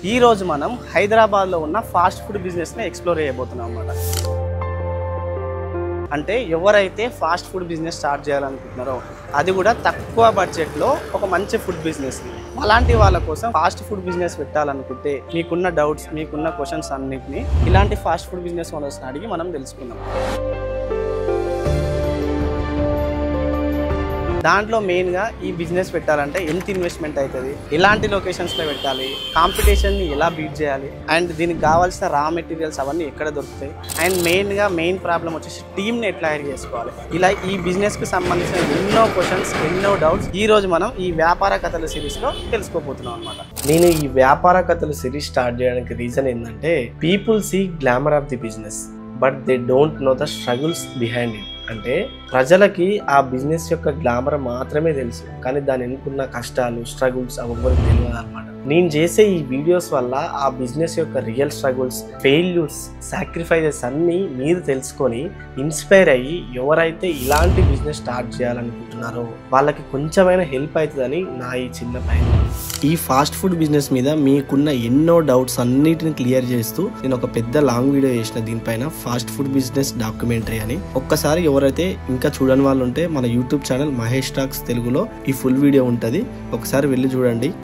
ఈ రోజు మనం హైదరాబాద్ లో ఉన్న ఫాస్ట్ ఫుడ్ బిజినెస్ ని ఎక్స్ప్లోర్ చేయబోతున్నాం అన్నమాట. అంటే ఎవరైతే ఫాస్ట్ ఫుడ్ బిజినెస్ స్టార్ట్ చేయాలనుకుంటున్నారో అది కూడా తక్కువ బడ్జెట్ లో ఒక మంచి ఫుడ్ బిజినెస్ ని అలాంటి వాళ్ళ కోసం ఫాస్ట్ ఫుడ్ బిజినెస్ పెట్టాలనుకుంటే మీకున్న డౌట్స్ మీకున్న క్వశ్చన్స్ అన్నిటిని ఇలాంటి ఫాస్ట్ ఫుడ్ బిజినెస్ ఓనర్స్ అడిగి మనం తెలుసుకుందాం. దాంట్లో మెయిన్గా ఈ బిజినెస్ పెట్టాలంటే ఎంత ఇన్వెస్ట్మెంట్ అవుతుంది, ఎలాంటి లొకేషన్స్లో పెట్టాలి, కాంపిటీషన్ని ఎలా బీట్ చేయాలి, అండ్ దీనికి కావాల్సిన రా మెటీరియల్స్ అవన్నీ ఎక్కడ దొరుకుతాయి, అండ్ మెయిన్ ప్రాబ్లం వచ్చేసి టీమ్ని ఎట్లా హైర్ చేసుకోవాలి, ఇలా ఈ బిజినెస్కి సంబంధించిన ఎన్నో క్వశ్చన్స్ ఎన్నో డౌట్స్ ఈ రోజు మనం ఈ వ్యాపార కథల సిరీస్లో తెలుసుకోబోతున్నాం అనమాట. నేను ఈ వ్యాపార కథల సిరీస్ స్టార్ట్ చేయడానికి రీజన్ ఏంటంటే people see glamour of the business but they don't know the struggles behind it. అంటే ప్రజలకి ఆ బిజినెస్ యొక్క గ్లామర్ మాత్రమే తెలుసు, కానీ దాని వెనుకున్న కష్టాలు స్ట్రగుల్స్ ఎవరికి తెలియదు అనమాట. నేను చేసే ఈ వీడియోస్ వల్ల ఆ బిజినెస్ యొక్క రియల్ స్ట్రగుల్స్, ఫెయిల్యూర్స్, సాక్రిఫైజెస్ అన్నీ మీరు తెలుసుకొని ఇన్స్పైర్ అయ్యి ఎవరైతే ఇలాంటి బిజినెస్ స్టార్ట్ చేయాలనుకుంటున్నారో వాళ్ళకి కొంచెమైనా హెల్ప్ అవుతుందని నా ఈ చిన్న ప్రయత్నం. ఈ ఫాస్ట్ ఫుడ్ బిజినెస్ మీద మీకున్న ఎన్నో డౌట్స్ అన్నిటిని క్లియర్ చేస్తూ నేను ఒక పెద్ద లాంగ్ వీడియో చేసిన దీనిపైన ఫాస్ట్ ఫుడ్ బిజినెస్ డాక్యుమెంటరీ అని. ఒక్కసారి ఎవరైతే ఇంకా చూడని వాళ్ళు ఉంటే మన యూట్యూబ్ ఛానల్ మహేష్ టాక్స్ తెలుగులో ఈ ఫుల్ వీడియో ఉంటుంది, ఒకసారి వెళ్ళి చూడండి.